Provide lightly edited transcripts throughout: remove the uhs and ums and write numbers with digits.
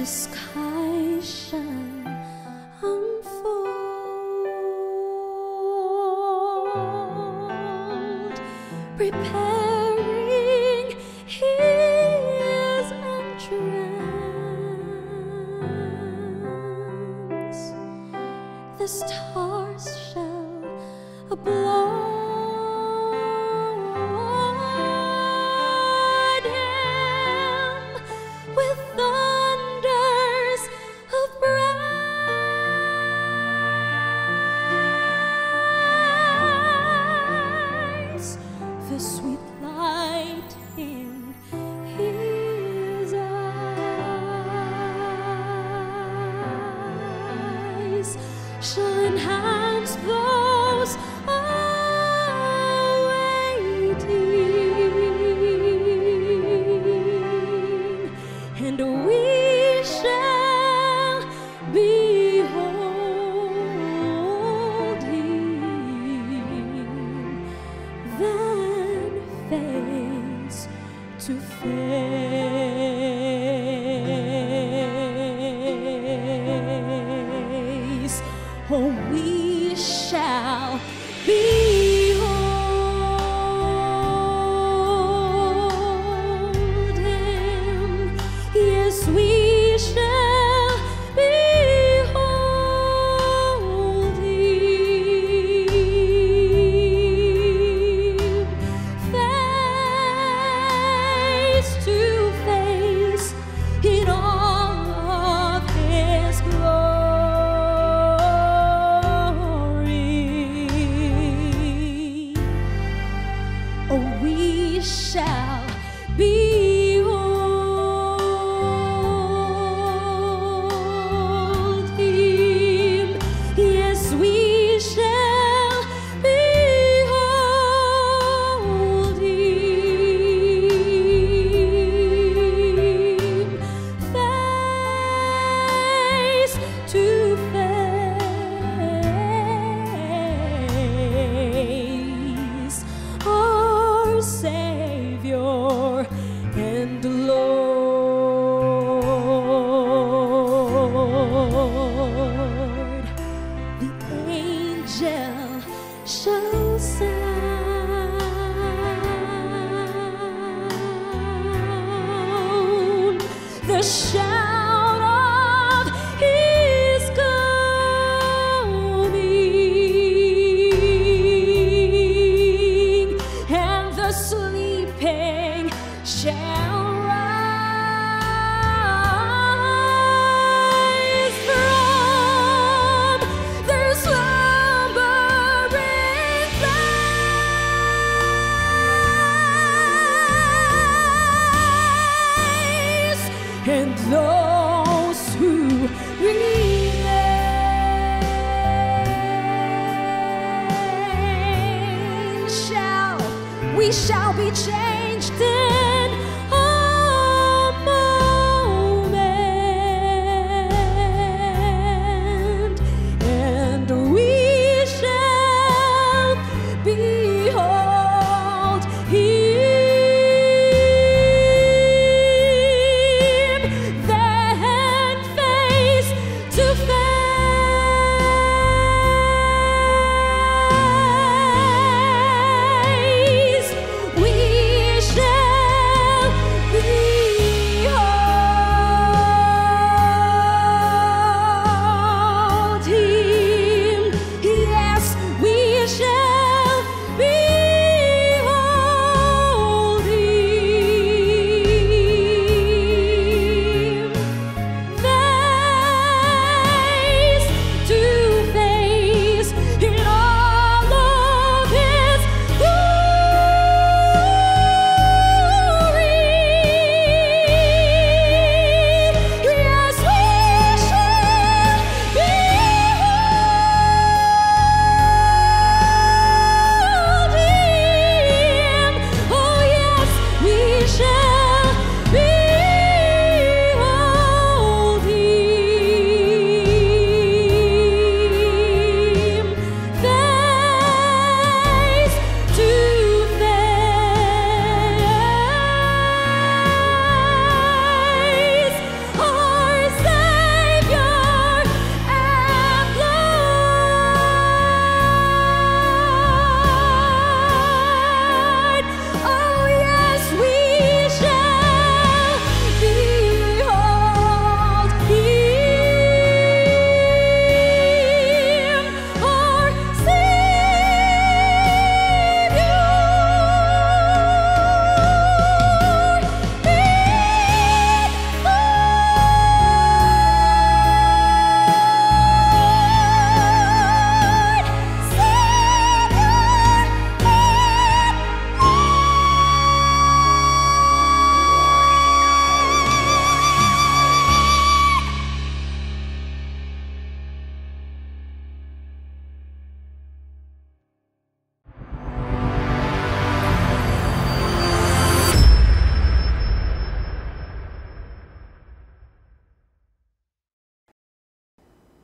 sky shall unfold, preparing his entrance. The stars shall applaud him with thunders of praise. The sweet light in his eyes shall enhance those awaiting, and we shall behold him then face to face. Oh, we shall behold him. Yes, we shall behold him face to face in all of his glory. Oh, we shall behold him. Yes, we shall behold him face to face. Our Savior and Lord, the angel shall sound the shout of his coming, and the sleeping shall rise from their slumbering place, and those who remain we shall be changed in a moment, and we shall behold him then face to face. We shall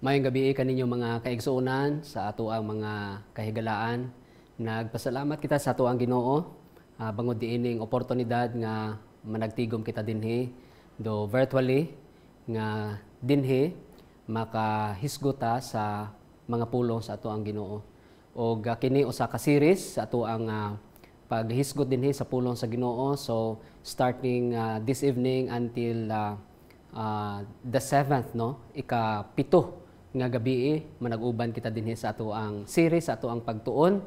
Mayong gabi kaninyo mga kaigsuonan sa ato ang mga kahigalaan. Nagpasalamat kita sa ato ang Ginoo bangod diining oportunidad nga managtigom kita dinhi do virtually nga dinhi makahisgota sa mga pulong sa ato ang Ginoo. Og kini usa ka series sa ato ang paghisgot dinhi sa pulong sa Ginoo. So starting this evening until the 7th, no, ika-7 nga gabi manag-uban kita dinhi sa ato ang series, sa ato ang pagtuon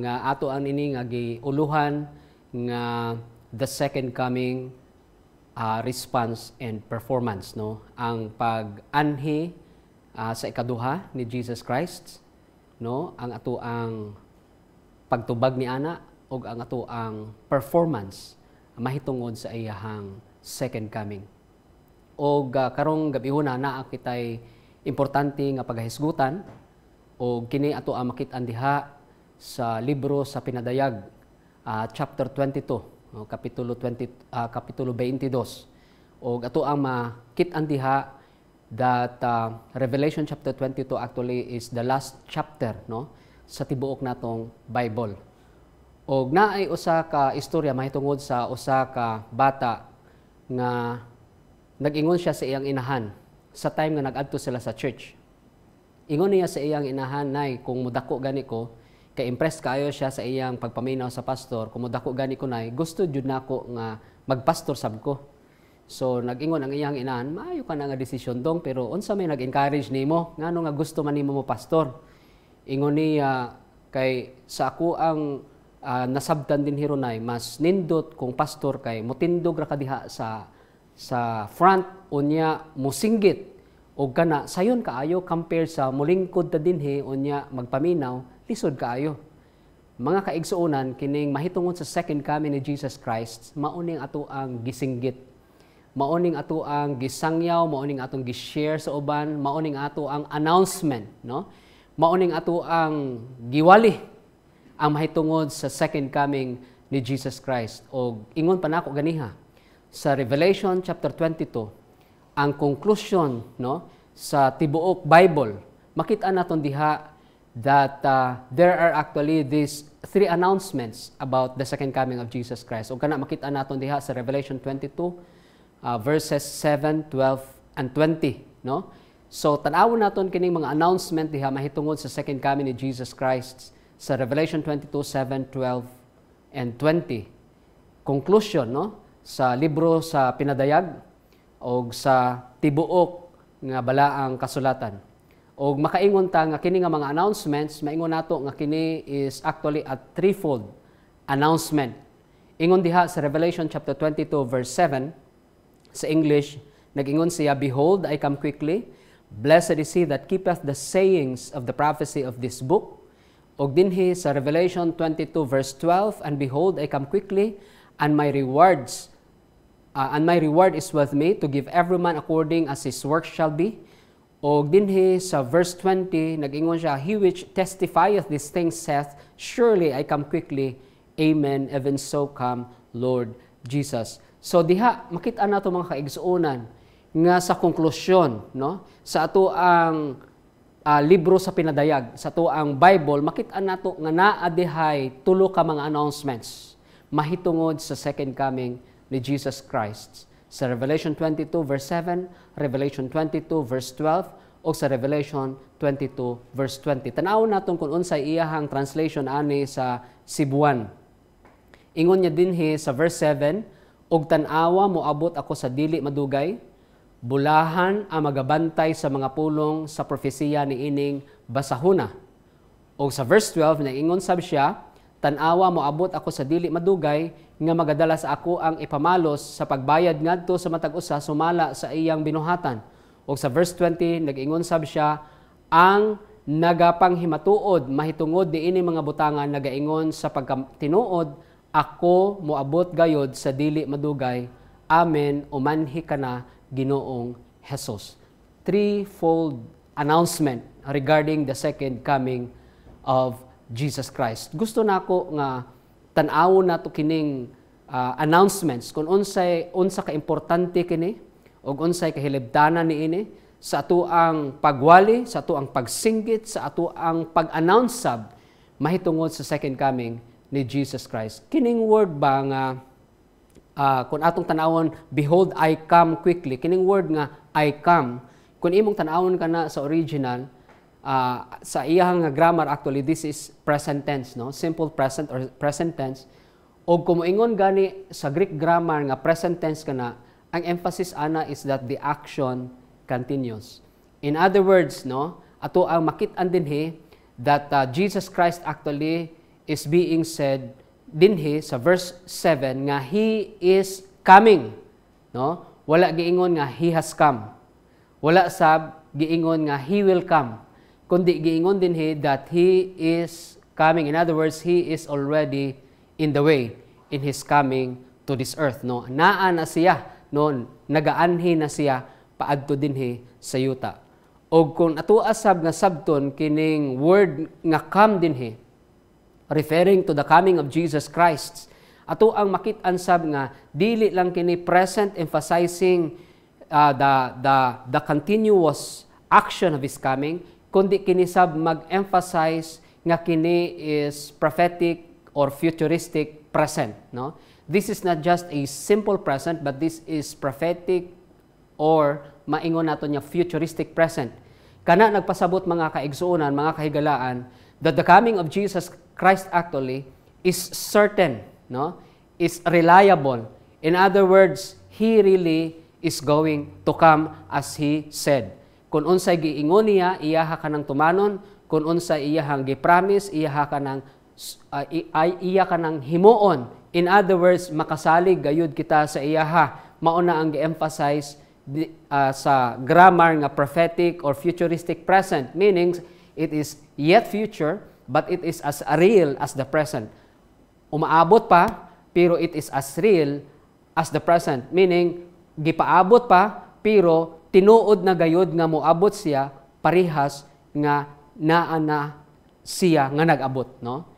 nga ato ang ini nga giuluhan nga the second coming, response and performance, no, ang pag-anhi sa ikaduha ni Jesus Christ, no, ang ato ang pagtubag ni ana ug ang ato ang performance mahitungod sa iyahang second coming. Og karong gabihon na kitay importante nga pagahisgutan o kini ato ang makit-an diha sa libro sa Pinadayag, chapter 22, kapitulo 22. Og ato ang makit-an diha that Revelation chapter 22 actually is the last chapter, no, sa tibuok natong Bible. Og naay usa ka istorya mahitungod sa usa ka bata nga nag-ingon siya sa iyang inahan sa time nga nag-adto sila sa church. Ingon niya sa iyang inahan, "Nay, kung mudako gani ko, kay impressed kaayo siya sa iyang pagpaminaw sa pastor, kung mudako gani ko, nay, gusto jud nako nga magpastor sab ko." So nag-ingon ang iyang inahan, "Maayo ka na nga desisyon dong, pero unsa may nag-encourage nimo ngano nga gusto man nimo mo pastor?" Ingon niya, "Kay sa ako ang nasabtan din hirunay, mas nindot kung pastor kay motindog ra ka diha sa front unya musinggit o kana sayon kaayo compare sa mulingkod ta dinhi unya magpaminaw lisod kaayo." Mga kaigsuonan, kining mahitungod sa second coming ni Jesus Christ, mauning ato ang gisinggit, mauning ato ang gisangyaw, mauning atong gi-share sa uban, mauning ato ang announcement, no, mauning ato ang giwali ang mahitungod sa second coming ni Jesus Christ. O ingon pa nako ganiha sa Revelation chapter 22, ang conclusion, no, sa tibuok Bible, makita naton diha that there are actually these three announcements about the second coming of Jesus Christ. O kana makita naton diha sa Revelation 22 verses 7, 12 and 20, no? So tan-awon naton kining mga announcement diha mahitungod sa second coming ni Jesus Christ sa Revelation 22, 7, 12 and 20. Conclusion, no, sa libro sa Pinadayag o sa tibuok nga balaang kasulatan. O makaingon ta nga kini nga mga announcements, maingon nato nga kini is actually a threefold announcement. Ingon diha sa Revelation chapter 22 verse 7 sa English, nag-ingon siya, "Behold, I come quickly. Blessed is he that keepeth the sayings of the prophecy of this book." Og dinhi sa Revelation 22 verse 12, "And behold, I come quickly, and my reward is with me to give every man according as his work shall be." O dinhi sa verse 20, nag-ingon siya, "He which testifieth these things saith, Surely I come quickly. Amen. Even so come, Lord Jesus." So diha makita nato mga kaigsuonan nga sa konklusyon, no, sa ato ang libro sa Pinadayag, sa ato ang Bible, makita nato nga naa dihay tulo ka mga announcements mahitungod sa second coming ni Jesus Christ. Sa Revelation 22 verse 7, Revelation 22 verse 12, o sa Revelation 22 verse 20. Tan-awon naton kung unsay iyahang translation ani sa Cebuan. Ingon niya dinhi sa verse 7, "Og tan-awa moabot ako sa dili madugay, bulahan ang magabantay sa mga pulong sa propesiya ni ining basahuna." O sa verse 12, naingon sab siya, "Tan-awa moabot ako sa dili madugay nga magadala sa ako ang ipamalos sa pagbayad ngadto sa matag usa sumala sa iyang binuhatan." O sa verse 20, nag-ingon sab siya, "Ang nagapanghimatuod mahitungod diini mga butangan nagaingon sa pagkatinuod, ako moabot gayod sa dili madugay. Amen, umanhi ka na, Ginoong Hesus." Threefold announcement regarding the second coming of Jesus Christ. Gusto nako nga tan-awon nato kining announcements kung unsa ka importante kini ug unsay kahilabtanan niini sa ato ang pagwali, sa ato ang pagsinggit, sa ato ang pag-announce sab mahitungod sa second coming ni Jesus Christ. Kining word ba nga kung atong tanawon, behold, I come quickly. Kining word nga, I come, kung imong tanawon ka na sa original, sa iyang grammar, actually, this is present tense, no? Simple present or present tense. O kung moingon gani sa Greek grammar nga present tense ka na, ang emphasis ana is that the action continues. In other words, no, ato ang makit-an dinhi that Jesus Christ actually is being said dinhi sa verse 7 nga He is coming. No? Wala giingon nga He has come. Wala sab giingon nga He will come. Kundi giingon dinhi that He is coming. In other words, He is already in the way in His coming to this earth. No? Naa na siya. No? Nagaanhi na siya paadto dinhi sa yuta. O kung ato asab nga sabton kining word nga come dinhi, referring to the coming of Jesus Christ, ato ang makit-an sab nga dili lang kini present emphasizing the continuous action of His coming, kundi kini sab mag-emphasize nga kini is prophetic or futuristic present. No? This is not just a simple present, but this is prophetic or maingon nato niya futuristic present. Kana nagpasabot mga kaigsuonan, mga kahigalaan, that the coming of Jesus Christ actually is certain, no? Is reliable. In other words, He really is going to come as He said. Kung unsay giingon niya, iyaha ka ng tumanon. Kung unsay iyahang gipromise, iyaha ka ng himuon. In other words, makasalig gayud kita sa iyaha. Mauna ang gi-emphasize sa grammar nga prophetic or futuristic present, meaning it is yet future, but it is as real as the present. Umaabot pa, pero it is as real as the present, meaning gipaabot pa, pero tinuod na gayud nga moabot siya parihas nga naa na siya nga nag-abot, no?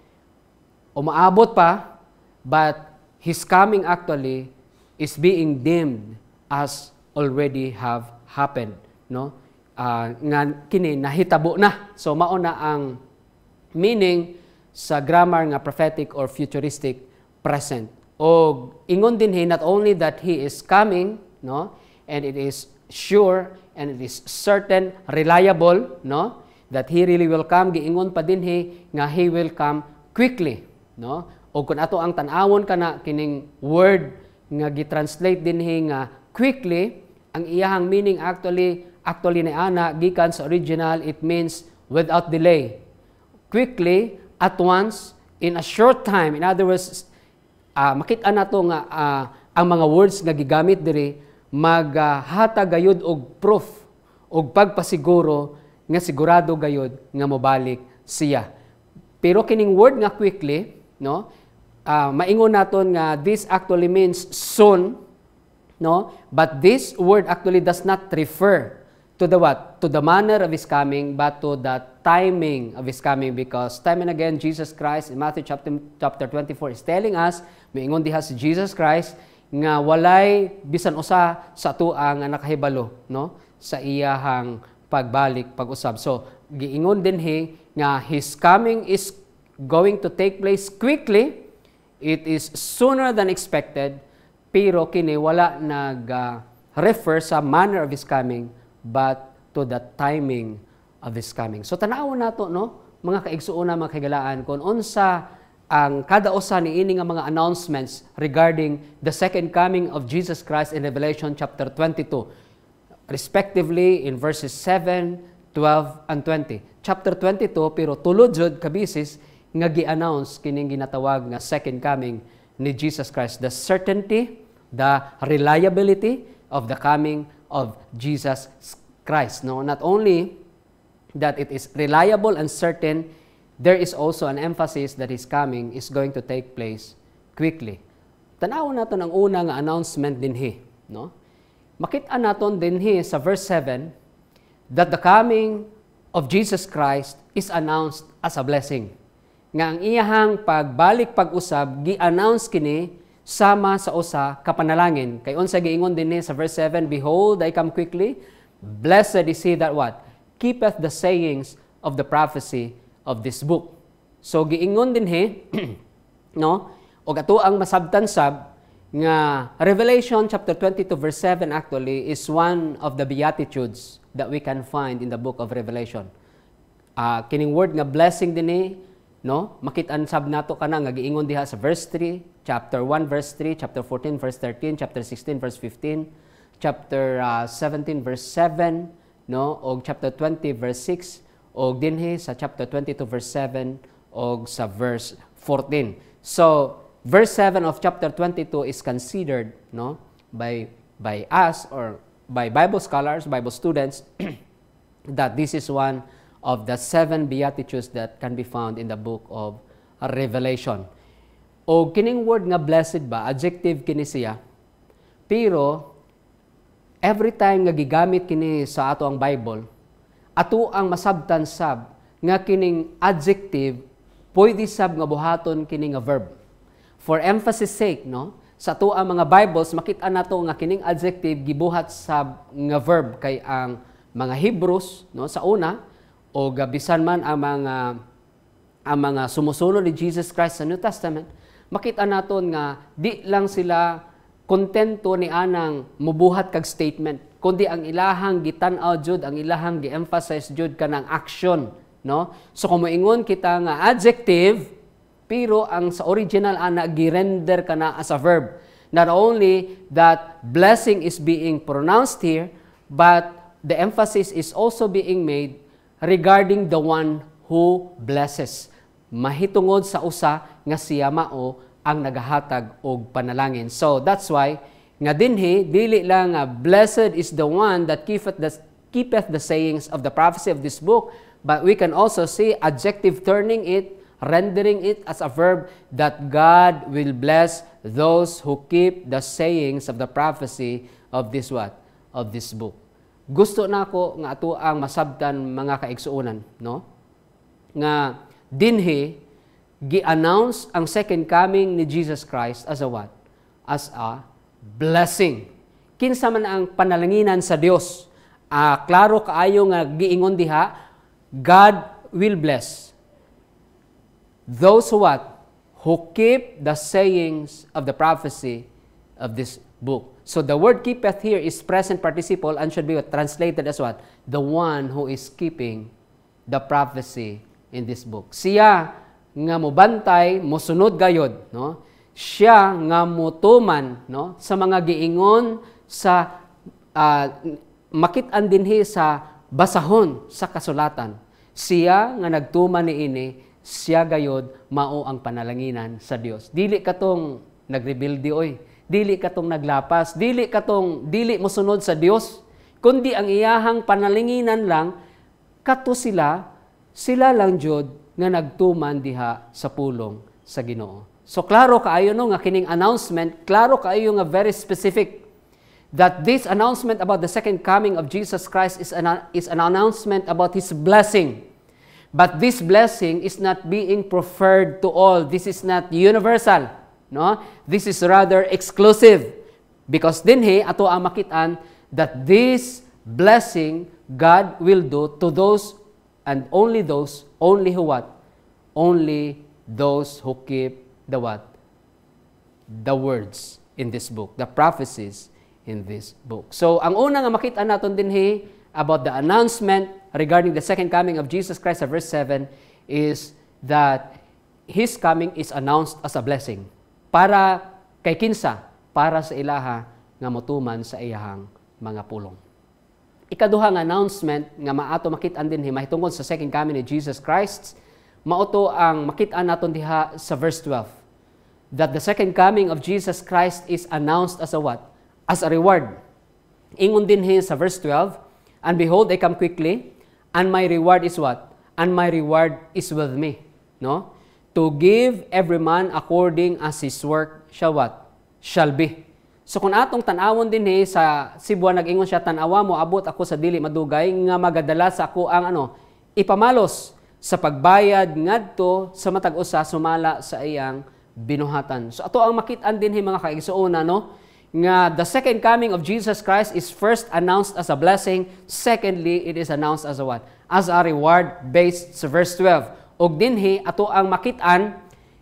Umaabot pa, but His coming actually is being deemed as already have happened, no? Nga kini nahitabo na. So mao na ang meaning sa grammar nga prophetic or futuristic present. O ingon dinhi not only that He is coming, no? And it is sure and it is certain, reliable, no? That He really will come. Giingon pa dinhi nga He will come quickly, no? O kung ato ang tan-awon kana kining word nga gitranslate dinhi nga quickly, ang iyahang meaning actually ni ana gikan sa original, it means without delay. Quickly, at once, in a short time. In other words, makita na to nga ang mga words nga gigamit diri maghata gayud og proof og pagpasiguro nga sigurado gayud nga mobalik siya. Pero kining word nga quickly, no? Maingon naton nga this actually means soon. No? But this word actually does not refer to the what? To the manner of His coming, but to the timing of His coming. Because time and again, Jesus Christ in Matthew chapter 24 is telling us, maingon diha si Jesus Christ, nga walay bisan usa sa tua nga nakahibalo, no? Sa iyahang pagbalik, pag-usab. So, giingon dinhi nga His coming is going to take place quickly. It is sooner than expected. Pero kini wala nag-refer sa manner of His coming, but to the timing of His coming. So tanawon nato, no, mga kaigsuona, mga kahigalaan, kung unsa ang kada usa ni ini nga mga announcements regarding the second coming of Jesus Christ in Revelation chapter 22, respectively in verses 7, 12, and 20. Chapter 22, pero tulod jud kabisis nga gi-announce kining ginatawag nga second coming ni Jesus Christ, the certainty, the reliability of the coming of Jesus Christ. No, not only that it is reliable and certain, there is also an emphasis that His coming is going to take place quickly. Tanawon naton ang una nga announcement dinhi, no? Makita naton dinhi sa verse 7 that the coming of Jesus Christ is announced as a blessing. Nga ang iyahang pagbalik pag-usab gi-announce kini sama sa usa ka panalangin. Kay unsa giingon dinhi sa verse 7, behold, I come quickly, Blessed is he that what? Keepeth the sayings of the prophecy of this book. So giingon din he, no? O ato ang masabtan sab nga Revelation chapter 22 verse 7 actually is one of the beatitudes that we can find in the book of Revelation. Kining word nga blessing din he, no? Makit-an sab nato kana nga giingon diha sa verse 3, chapter 1 verse 3, chapter 14 verse 13, chapter 16 verse 15, chapter 17 verse 7, no? Og chapter 20 verse 6, og dinhi sa chapter 22 verse 7 og sa verse 14. So verse 7 of chapter 22 is considered, no, by us or by Bible scholars, Bible students that this is one of the 7 beatitudes that can be found in the book of Revelation. O kining word nga blessed ba, adjective kini siya. Pero every time nga gigamit kini sa ato ang Bible, ato ang masabtan sab nga kining adjective pwede sab nga buhaton kini nga verb. For emphasis sake, no, sa ato ang mga Bibles makita nato nga kining adjective gibuhat sab nga verb kay ang mga Hebrews, no, sa una o gabisan man ang mga sumusunod ni Jesus Christ sa New Testament, makita naton nga di lang sila kontento ni anang mubuhat kag statement, kundi ang ilahang gitan-aw jud, ang ilahang gi-emphasize jud kanang action, no? So kung moingon kita nga adjective, pero ang sa original ana gi-render kana as a verb. Not only that blessing is being pronounced here, but the emphasis is also being made regarding the one who blesses. Mahitungod sa usa nga siya mao ang nagahatag og panalangin. So that's why nga dinhi dili lang blessed is the one that keepeth the sayings of the prophecy of this book, but we can also see adjective turning it, rendering it as a verb, that God will bless those who keep the sayings of the prophecy of this what? Of this book. Gusto nako nga ato ang masabtan mga kaigsuonan, no? Nga dinhi gi-announce ang second coming ni Jesus Christ as a what? As a blessing. Kinsa man ang panalanginan sa Dios. Klaro kaayo nga giingon diha, God will bless those who what? Who keep the sayings of the prophecy of this book. So the word keepeth here is present participle and should be translated as what? The one who is keeping the prophecy in this book. Siya nga mobantay, mosunod gayod, no? Siya nga motuman, no, sa mga giingon sa makit-an dinhi sa basahon sa kasulatan. Siya nga nagtuman niini, siya gayod mao ang panalanginan sa Dios. Dili katong nagrebelde oy, dili katong naglapas, dili mosunod sa Dios, kundi ang iyahang panalanginan lang kato sila lang jud nga nagtuman diha sa pulong sa Ginoo. So klaro kaayo no nga kining announcement, klaro kaayo nga very specific that this announcement about the second coming of Jesus Christ is an announcement about His blessing. But this blessing is not being preferred to all. This is not universal, no? This is rather exclusive. Because dinhi ato ang makitaan that this blessing God will do to those and only who what? Only those who keep the what? The words in this book, the prophecies in this book. So ang una nga makita naton dinhi about the announcement regarding the second coming of Jesus Christ, verse 7, is that His coming is announced as a blessing. Para kay kinsa? Para sa ilaha nga motuman sa iyahang mga pulong. Ikaduhang announcement nga maato makit-an dinhi mahitungod sa second coming ni Jesus Christ, mauto ang makit-an naton diha sa verse 12. That the second coming of Jesus Christ is announced as a what? As a reward. Ingon dinhi sa verse 12, and behold, I come quickly, and my reward is what? And my reward is with me. No? To give every man according as his work shall what? Shall be. So kung atong tan-awon dinhi sa Cebuan nag-ingon siya, tan-awa mo abot ako sa dili madugay nga magadala sa ako ang ipamalos sa pagbayad ngadto sa matag usa sumala sa iyang binuhatan. So ato ang makit-an dinhi mga kaigsuona, no? nga the second coming of Jesus Christ is first announced as a blessing, secondly, it is announced as a what? As a reward based sa verse 12. Og dinhi ato ang makitaan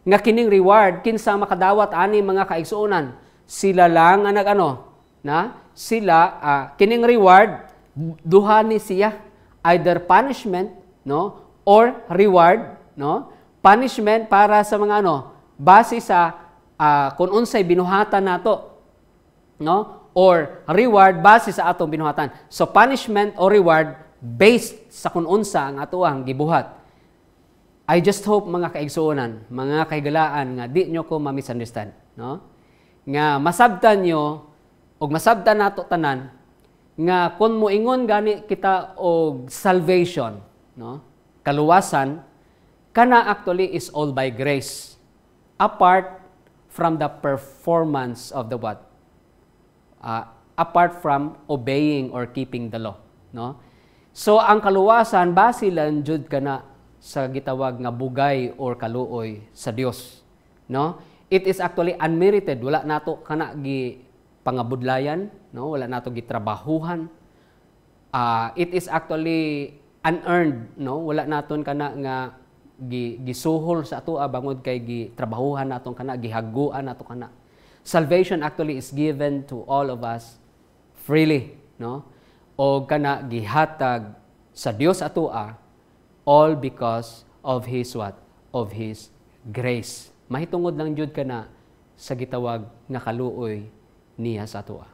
nga kining reward kinsa makadawat ani mga kaigsuonan. Sila lang ang nagano, na sila kining reward duha ni siya, either punishment, no, or reward, no? Punishment para sa mga ano, base sa kung unsay binuhatan nato, no? Or reward base sa atong binuhatan. So punishment or reward based sa kung unsa ang atoang gibuhat. I just hope mga kaigsuonan, mga kaigalaan nga di nyo ko ma-misunderstand, no? Nga masabtan nyo o masabtan nato tanan nga kung moingon gani kita og salvation, no? Kaluwasan kana actually is all by grace apart from the performance of the what? Apart from obeying or keeping the law, no? So ang kaluwasan base lang jud kana sa gitawag nga bugay or kaluoy sa Dios, no? It is actually unmerited, wala nato kana gi pangabudlayan, no? Wala nato gi trabahuhan. It is actually unearned, no? Wala naton kana nga gisuhol sa ato bangod kay gitrabahuhan naton kana, gihaguan nato kana. Salvation actually is given to all of us freely, no? O kana gihatag sa Dios atoa all because of His what? Of His grace. Mahitungod lang jud kana sa gitawag nga kaluoy niya sa atoa.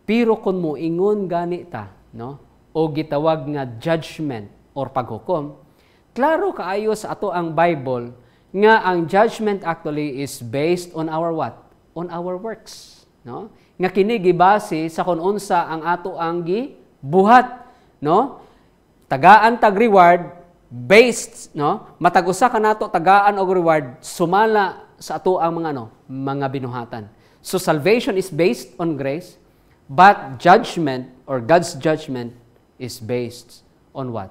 Pero kung moingon gani ta, no? O gitawag nga judgment or paghukom, klaro kaayo sa ato ang Bible nga ang judgment actually is based on our what? On our works, no? Nga kini gibase sa kun unsa ang ato ang gibuhat, no? Tagaan tag reward based, no? Matag usa ka nato tagaan og reward sumala sa ato ang mga mga binuhatan. So salvation is based on grace, but judgment or God's judgment is based on what?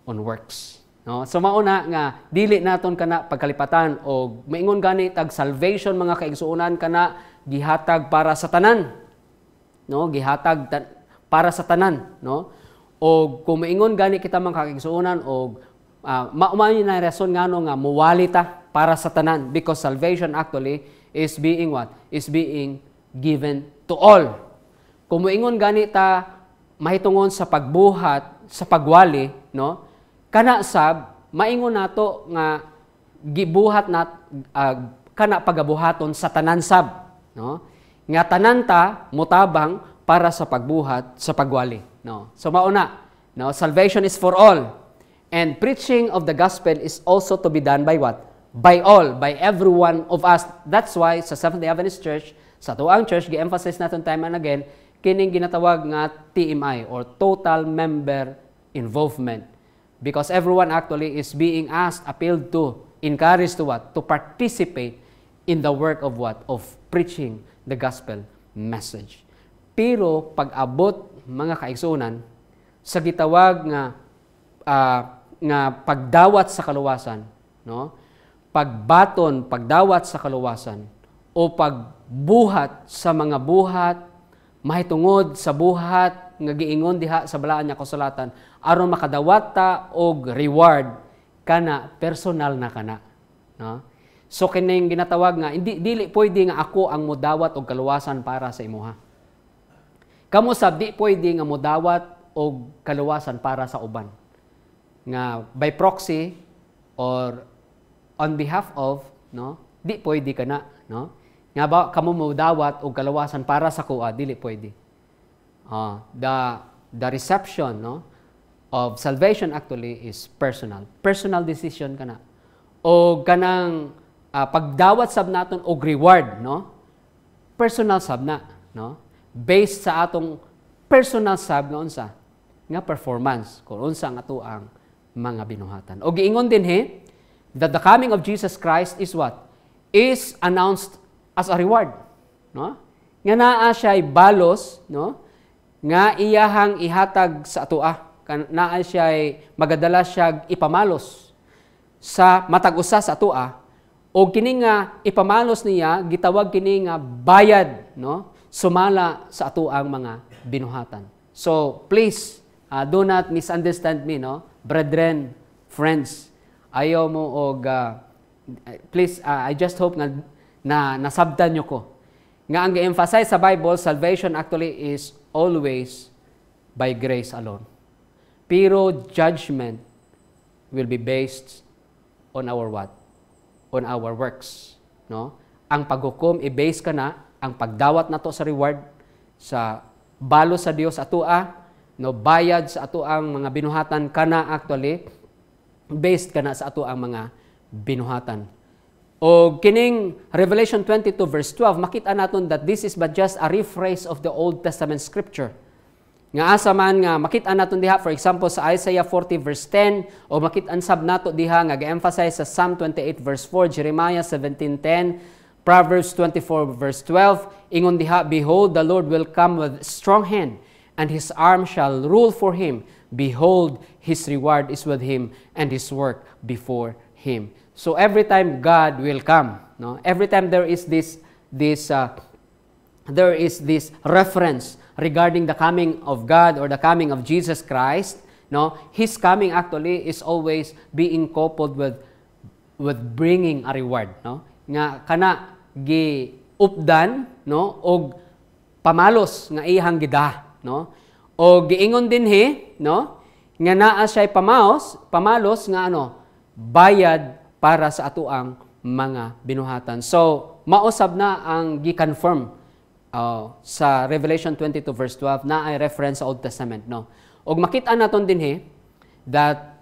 On works. No? So mauna nga dili naton kana pagkalipatan o maingon gani tag salvation mga kaigsuonan kana gihatag para sa tanan. No, gihatag para sa tanan, no? O kung maingon gani kita mga kaigsuonan o maumayo na rason ngano nga muwali ta para sa tanan because salvation actually is being what? Is being given to all. Kung maingon gani ta mahitungon sa pagbuhat, sa pagwali, no? Kana sab maingon nato nga gibuhat nat kana pagabuhaton sa tanan sab, no? Nga tanan ta mutabang para sa pagbuhat sa pagwali, no? So mauna, no, salvation is for all. And preaching of the gospel is also to be done by what? By all, by every one of us. That's why sa Seventh-day Adventist Church, sa tuang church gi-emphasize naton time and again kining ginatawag nga TMI or total member involvement. Because everyone actually is being asked, appealed to, encouraged to what? To participate in the work of what? Of preaching the gospel message. Pero pag-abot mga kaigsuonan sa gitawag nga pagdawat sa kaluwasan, no? Pagbaton, pagdawat sa kaluwasan o pagbuhat sa mga buhat mahitungod sa buhat nga giingon diha sa balaan niya kasulatan aron makadawat ta og reward kana personal na kana, no? So kining ginatawag nga dili pwede nga ako ang modawat og kaluwasan para sa imuha. Kamo sab di pwede nga modawat og kaluwasan para sa uban. Nga by proxy or on behalf of, no? Di pwede kana, no? Nga ba kamo modawat og kaluwasan para sa kuha, dili pwede. The reception, no, of salvation actually is personal. Personal decision kana. O kanang pagdawat sab naton og reward, no? Personal sab na, no? Based sa atong personal sab nga unsa? Nga performance kung unsa ang ato ang mga binuhatan. O giingon din that the coming of Jesus Christ is what? Is announced as a reward, no? Nga naa siya balos, no? Nga iyahang ihatag sa atoa. Naa siya magadala siya ipamalos sa matag-usa sa atoa O kini nga ipamalos niya gitawag kini nga bayad, no? Sumala sa atoang mga binuhatan. So please do not misunderstand me, no? Brethren, friends, ayaw mo og please I just hope na nasabtan nyo ko. Nga ang gi-emphasize sa Bible, salvation actually is always by grace alone. Pero judgment will be based on our what? On our works, no? Ang paghukom i-base kana ang pagdawat nato sa reward sa balo sa Dios atoa, no, bayad sa atoang mga binuhatan kana actually based kana sa atoang mga binuhatan. O kining Revelation 22 verse 12 makita naton that this is but just a rephrase of the Old Testament scripture. Nga asa man nga makita naton diha, for example sa Isaiah 40 verse 10, o makita-an sab nato diha nga ga-emphasize sa Psalm 28 verse 4, Jeremiah 17:10, Proverbs 24 verse 12, ingon diha, behold, the Lord will come with strong hand, and his arm shall rule for him. Behold, his reward is with him, and his work before him. So every time God will come, no? Every time there is this reference regarding the coming of God or the coming of Jesus Christ, no, His coming actually is always being coupled with bringing a reward, no? Nga kana giupdan, no, og pamalos nga iyang gida, no? O giingon dinhi, no, nga naa siya pamalos nga ano, bayad para sa atoang mga binuhatan. So mausab na ang gi-confirm sa Revelation 22 verse 12 na ay reference sa Old Testament, no. Og makita naton dinhi that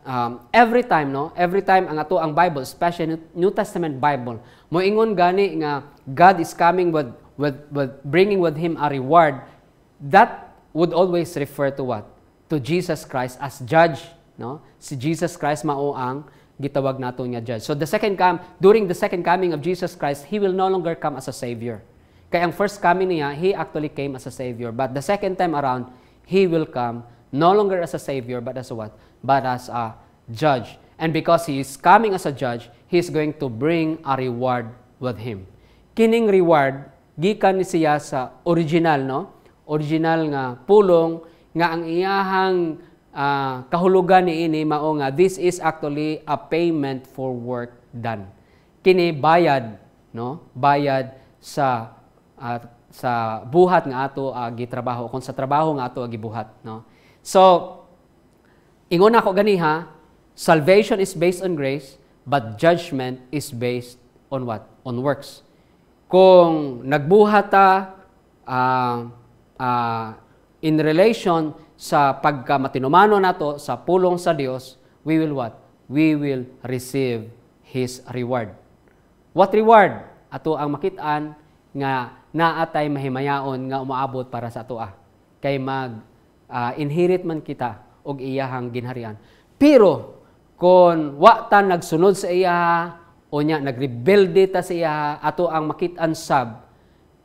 every time ang ato ang Bible, especially New Testament Bible, moingon gani nga God is coming with bringing with him a reward, that would always refer to what? To Jesus Christ as judge, no. Si Jesus Christ mao ang gitawag nato nga judge. So during the second coming of Jesus Christ, he will no longer come as a savior. Kaya ang first coming niya, he actually came as a savior. But the second time around, he will come no longer as a savior, but as a what? But as a judge. And because he is coming as a judge, he is going to bring a reward with him. Kining reward, gikan siya sa original, no? Original nga pulong, nga ang iyahang kahulugan niini mao nga this is actually a payment for work done. Kini bayad, no? Bayad sa buhat nga ato gitrabaho, kung sa trabaho nga ato gibuhat, no. So ingon ako ganiha, salvation is based on grace, but judgment is based on what? On works. Kung nagbuhat ta in relation sa pagkamatinumano nato sa pulong sa Dios, we will what? We will receive his reward. What reward? Ato ang makit-an nga naatay mahimayaon nga umaabot para sa atoa. Kay inherit man kita og iyahang ginharian. Pero kung wa ta nagsunod sa iya o nya nagrebelde ta sa iya, ato ang makit-an sab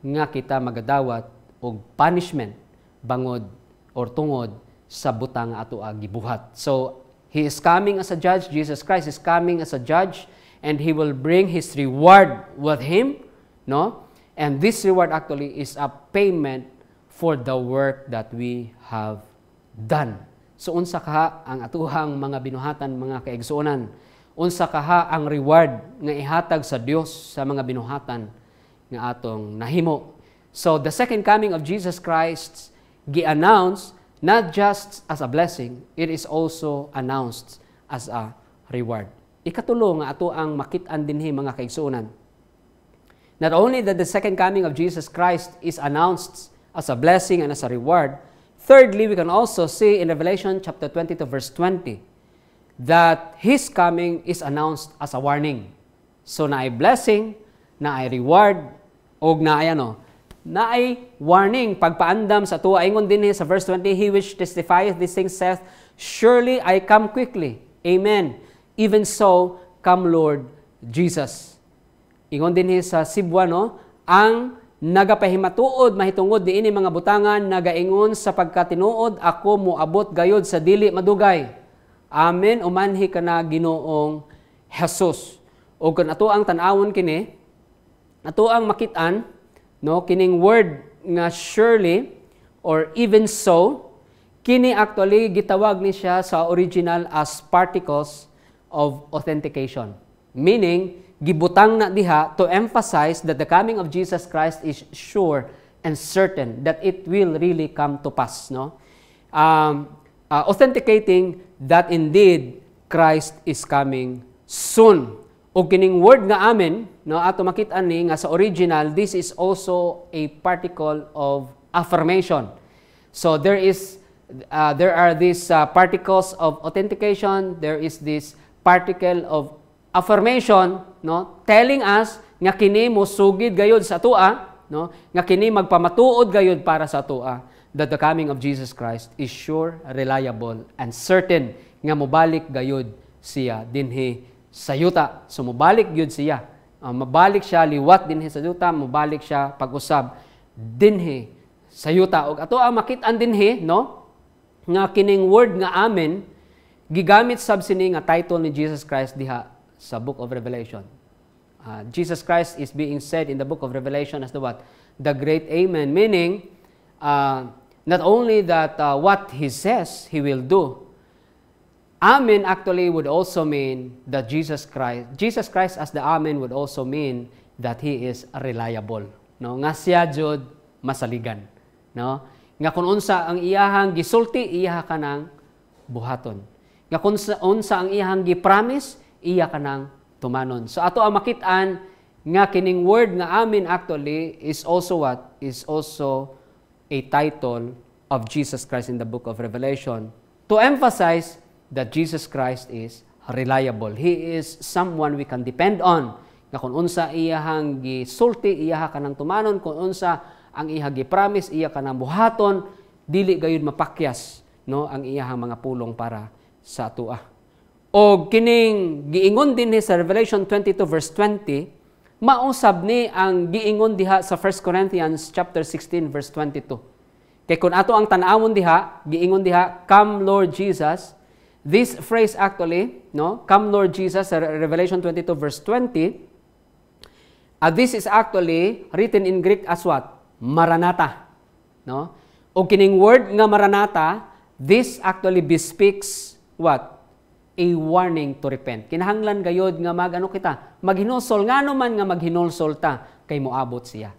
nga kita magadawat og punishment bangod or tungod sa butang nga ato gibuhat. So he is coming as a judge, Jesus Christ is coming as a judge, and he will bring his reward with him, no? And this reward actually is a payment for the work that we have done. So unsa kaha ang atuhang mga binuhatan, mga kaigsuonan? Unsa kaha ang reward nga ihatag sa Dios sa mga binuhatan nga atong nahimo? So the second coming of Jesus Christ gi-announce not just as a blessing, it is also announced as a reward. Ikatulo nga ato ang makit-an dinhi mga kaigsuonan. Not only that the second coming of Jesus Christ is announced as a blessing and as a reward, thirdly, we can also see in Revelation chapter 22 verse 20 that his coming is announced as a warning. So naay blessing, naay reward, og naay warning, pagpaandam sa tuwa. Ingon din sa verse 20, he which testifieth these things saith, surely I come quickly. Amen. Even so, come Lord Jesus. Ingon din sa Sibwa, no? Ang nagapahimatuod mahitungod diini mga butangan nagaingon sa pagkatinuod, ako moabot gayod sa dili madugay. Amen. Umanhi kana Ginoong Jesus. O kung ato ang tan-awon kini, ato ang makit-an, no, kining word nga surely or even so, kini actually gitawag ni siya sa original as particles of authentication. Meaning, gibutang na diha to emphasize that the coming of Jesus Christ is sure and certain that it will really come to pass, no? Authenticating that indeed Christ is coming soon. O kining word nga amen, no, ato makit-an ni nga sa original, this is also a particle of affirmation. So there are these particles of authentication, there is this particle of affirmation, no, telling us nga kini mo sugid gayud sa atoa, no, nga kini magpamatuod gayud para sa atoa, that the coming of Jesus Christ is sure, reliable, and certain nga mobalik gayud siya dinhi sa yuta. So mobalik gyud siya. Mabalik siya liwat dinhi sa yuta, mobalik siya pag-usab dinhi sa yuta. Og ato ang makit-an dinhi, no, nga kining word nga amen gigamit sab sini nga title ni Jesus Christ diha sa Book of Revelation. Jesus Christ is being said in the Book of Revelation as the what? The great Amen, meaning not only that what He says He will do. Amen actually would also mean that Jesus Christ as the Amen would also mean that He is reliable, no, nga siya jud masaligan, no, nga kun unsa ang iyahang gisulti iya kanang buhaton, nga kun unsa ang iyahang gipromise iya kanang tumanon. So ato ang makit-an nga kining word nga amen actually is also what? Is also a title of Jesus Christ in the Book of Revelation to emphasize that Jesus Christ is reliable. He is someone we can depend on. Nga kung unsa iyahang gisulti, iyaha kanang tumanon, kung unsa ang iyahang gipromise, iya kanang buhaton, dili gayud mapakyas, no, ang iyahang mga pulong para sa atoa. O kining giingon din sa Revelation 22 verse 20, mausab ni ang giingon diha sa 1 Corinthians chapter 16 verse 22. Kay kun ato ang tan-awon diha, giingon diha, "Come Lord Jesus." This phrase actually, no, "Come Lord Jesus," Revelation 22 verse 20, this is actually written in Greek as what? Maranatha, no? O kining word nga Maranatha, this actually bespeaks what? A warning to repent. Kinahanglan gayod nga maghinulsol ngano man nga maghinulsol ta kay moabot siya,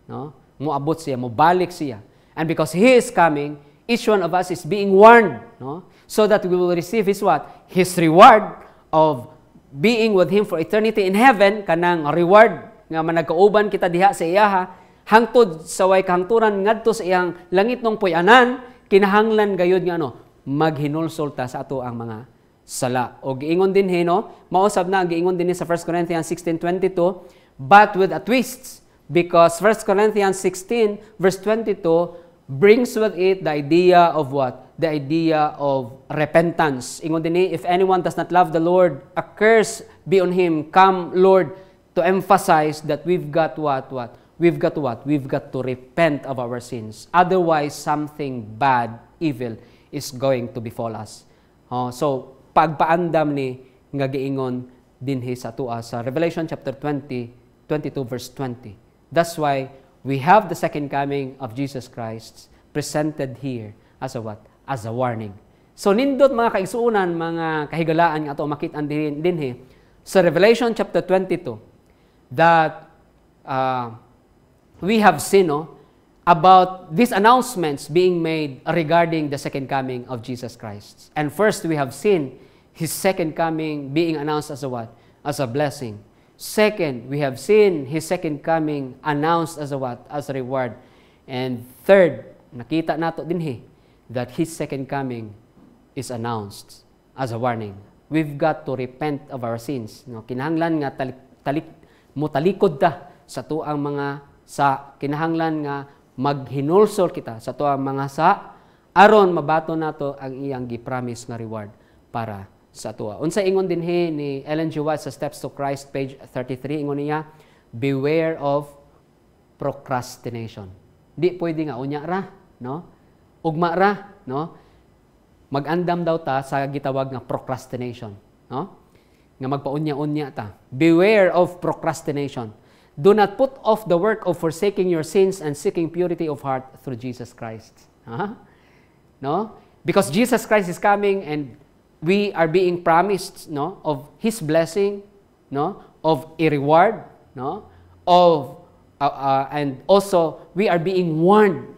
no? Moabot siya, mobalik siya. And because He is coming, each one of us is being warned, no? So that we will receive His what? His reward of being with Him for eternity in heaven, kanang reward nga managkauban kita diha sa iyaha, hangtod sa way kahangturan ngadto sa iyang langit nung puy-anan, kinahanglan gayud nga maghinulsol ta sa ato ang mga sala. O giingon din no, mausab na ang giingon din sa 1 Corinthians 16:22, but with a twist, because 1 Corinthians 16 verse 22 brings with it the idea of what? The idea of repentance. Ingon din if anyone does not love the Lord, a curse be on him. Come, Lord, to emphasize that we've got what? We've got what? We've got to repent of our sins. Otherwise, something bad, evil, is going to befall us. So, pagpaandam ni nga giingon dinhi sa tua sa Revelation chapter 22 verse 20. That's why we have the second coming of Jesus Christ presented here as a what? As a warning. So nindot mga kaigsuunan, mga kahigalaan nga ato makit-an dinhi sa Revelation chapter 22 that we have seen about these announcements being made regarding the second coming of Jesus Christ. And first, we have seen His second coming being announced as a what? As a blessing. Second, we have seen His second coming announced as a what? As a reward. And third, nakita nato dinhi that His second coming is announced as a warning. We've got to repent of our sins. No? Kinahanglan nga mutalikod ta sa tuang mga sa kinahanglan nga maghinulsol kita sa tuang mga sa aron mabato nato ang iyang gipromise nga reward para sa tua. Unsa ingon dinhi ni Ellen G. White sa Steps to Christ page 33, ingon niya, beware of procrastination. Di pwede nga unya ra, no? Ugma ra, no? Mag-andam daw ta sa gitawag nga procrastination, no? nga magpaunya-unya ta. Beware of procrastination. Do not put off the work of forsaking your sins and seeking purity of heart through Jesus Christ. No? Because Jesus Christ is coming and we are being promised, no, of His blessing, no, of a reward, no, of and also we are being warned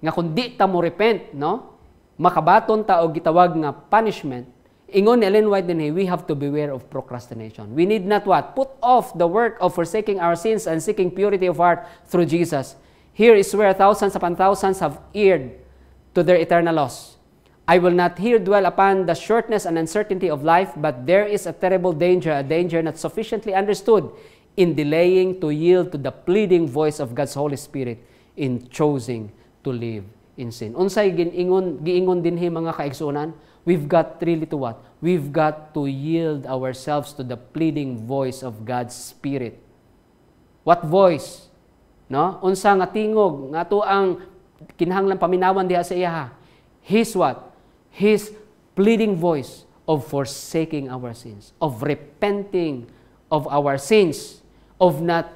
nga kung di ta mo repent, no, makabaton ta og gitawag nga punishment. Ingon ni Ellen White din, we have to beware of procrastination. We need not what? Put off the work of forsaking our sins and seeking purity of heart through Jesus. Here is where thousands upon thousands have erred to their eternal loss. I will not here dwell upon the shortness and uncertainty of life, but there is a terrible danger, a danger not sufficiently understood, in delaying to yield to the pleading voice of God's Holy Spirit in choosing to live in sin. Unsay giingon dinhi mga kaigsunan? We've got really to what? We've got to yield ourselves to the pleading voice of God's Spirit. What voice? No? Unsa nga tingog nga ato ang kinahanglan paminawan diha sa iya. His what? His pleading voice of forsaking our sins, of repenting of our sins, of not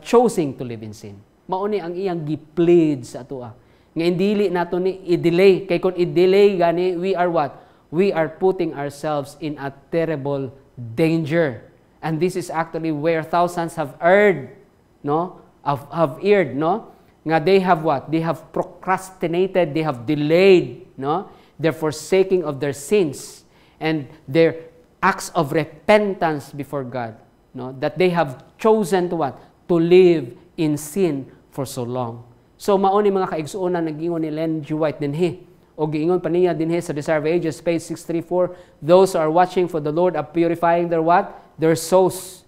choosing to live in sin. Mao ni ang iyang gi-plead sa atoa. Nga indili nato ni i-delay, kay kun i-delay gani, we are what? We are putting ourselves in a terrible danger. And this is actually where thousands have erred, no? Have erred, no? Nga they have what? They have procrastinated, they have delayed, no? Their forsaking of their sins and their acts of repentance before God, no? That they have chosen to what? To live in sin for so long. So mao ni mga kaigsuonan nag-ingon ni Ellen G. White dinhi o giingon pa niya dinhi sa Desire of Ages page 634, those who are watching for the Lord are purifying their what? Their souls.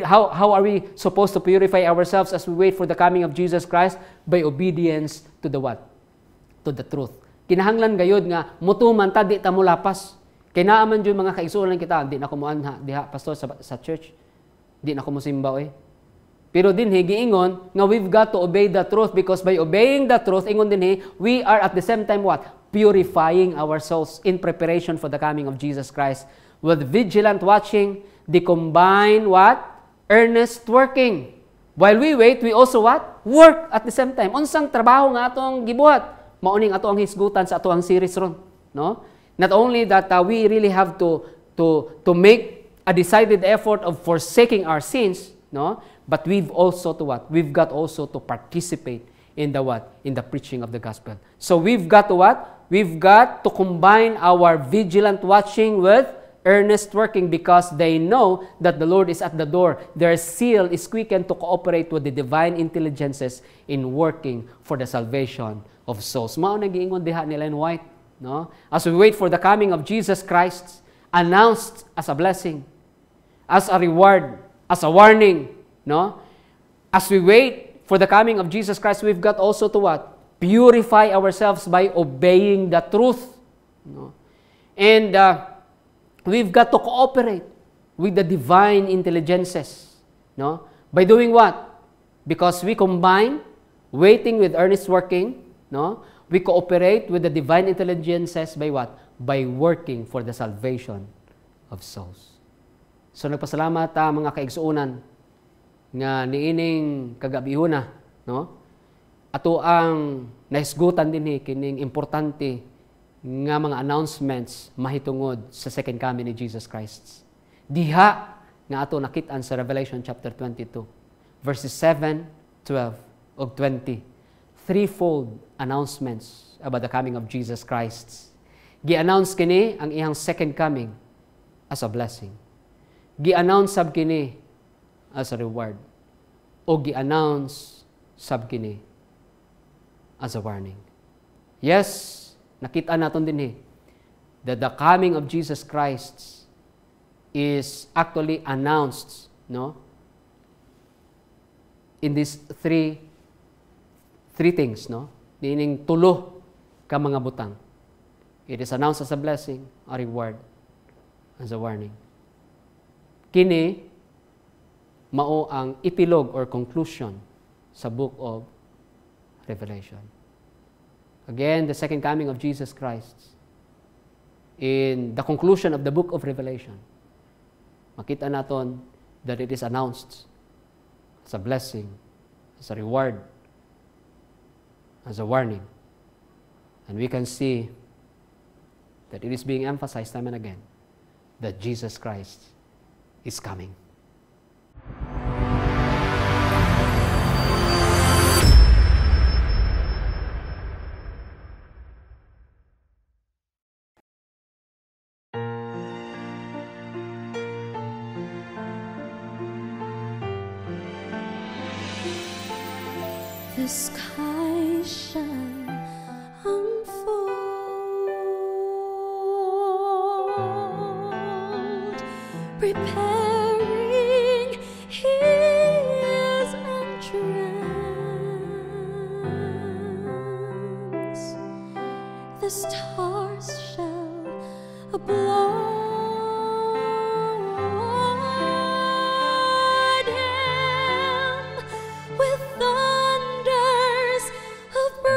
How are we supposed to purify ourselves as we wait for the coming of Jesus Christ? By obedience to the what? To the truth. Kinahanglan gayud nga mutuman ta di ta mo lapas. Kay naa man jud mga kaigsuonan kita, di na ko moanha diha pastor sa church. Di na ko mosimba oy. Pero dinhi giingon nga we've got to obey the truth, because by obeying the truth, ingon dinhi, we are at the same time what? Purifying our souls in preparation for the coming of Jesus Christ. With vigilant watching, they combine what? Earnest working. While we wait, we also what? Work at the same time. Unsang trabaho nga atong gibuhat? Mauning ato ang hisgutan sa ato ang series ron, no? Not only that we really have to make a decided effort of forsaking our sins, no? But we've also to what? We've got also to participate in the what? In the preaching of the gospel. So we've got to what? We've got to combine our vigilant watching with earnest working, because they know that the Lord is at the door. Their seal is quickened to cooperate with the divine intelligences in working for the salvation of souls. Mao nagiingon diha ni Ellen White, no? As we wait for the coming of Jesus Christ, announced as a blessing, as a reward, as a warning, no? As we wait for the coming of Jesus Christ, we've got also to what? Purify ourselves by obeying the truth, no? And we've got to cooperate with the divine intelligences, no? By doing what? Because we combine waiting with earnest working, no? We cooperate with the divine intelligences by what? By working for the salvation of souls. So nagpasalamat mga kaigsuonan nga niining kagabihuna, no? Ato ang naisgutan dinhi kining importante nga mga announcements mahitungod sa second coming ni Jesus Christ. Diha nga ato nakit-an sa Revelation chapter 22, verses 7, 12, ug 20. Threefold announcements about the coming of Jesus Christ. Gi-announce kini ang iyang second coming as a blessing. Gi-announce sab kini as a reward, o gi-announce sab kini as a warning. Yes, nakita naton din that the coming of Jesus Christ is actually announced, no? In these three things, no? Meaning tulo ka mga butang. It is announced as a blessing, a reward, as a warning. Kini mao ang epilog or conclusion sa book of Revelation. Again, the second coming of Jesus Christ in the conclusion of the book of Revelation, makita naton that it is announced as a blessing, as a reward, as a warning. And we can see that it is being emphasized time and again that Jesus Christ is coming. The sky shall unfold, preparing His entrance. The stars shall applaud Him with thunders of praise.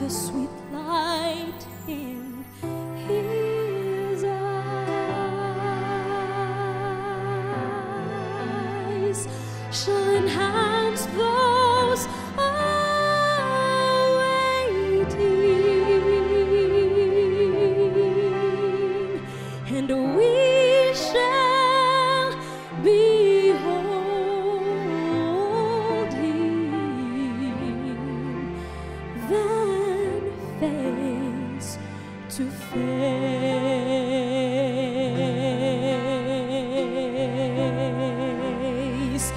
The sweet light in His eyes shall enhance those awaiting, and we shall behold Him then face to face.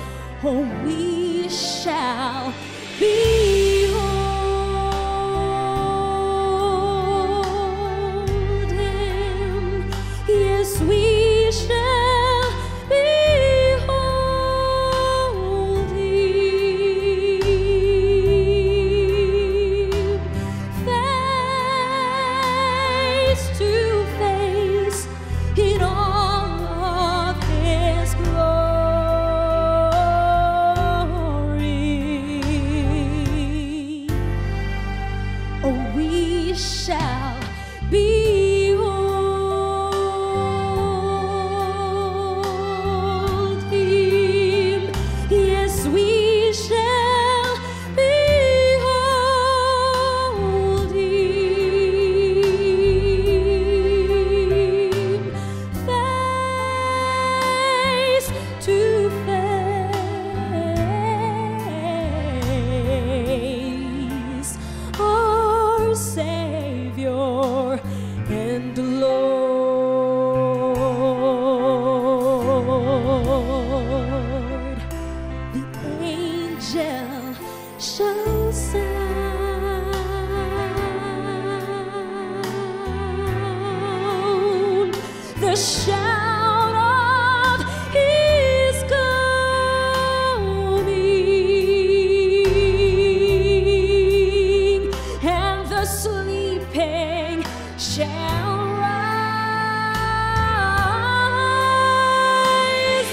Oh, we shall behold Him. Yes, we shall behold Him face to face in all of His glory. Oh, we shall behold Him. Yes, we shall behold Him face to face. Our Savior and Lord, the angel shall sound the shout of His coming, and the sleeping shall rise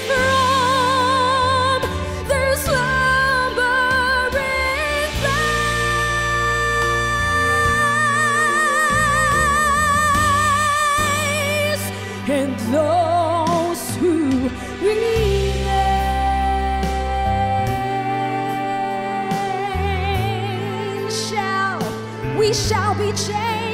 from their slumbering place, and those who remain we shall be changed.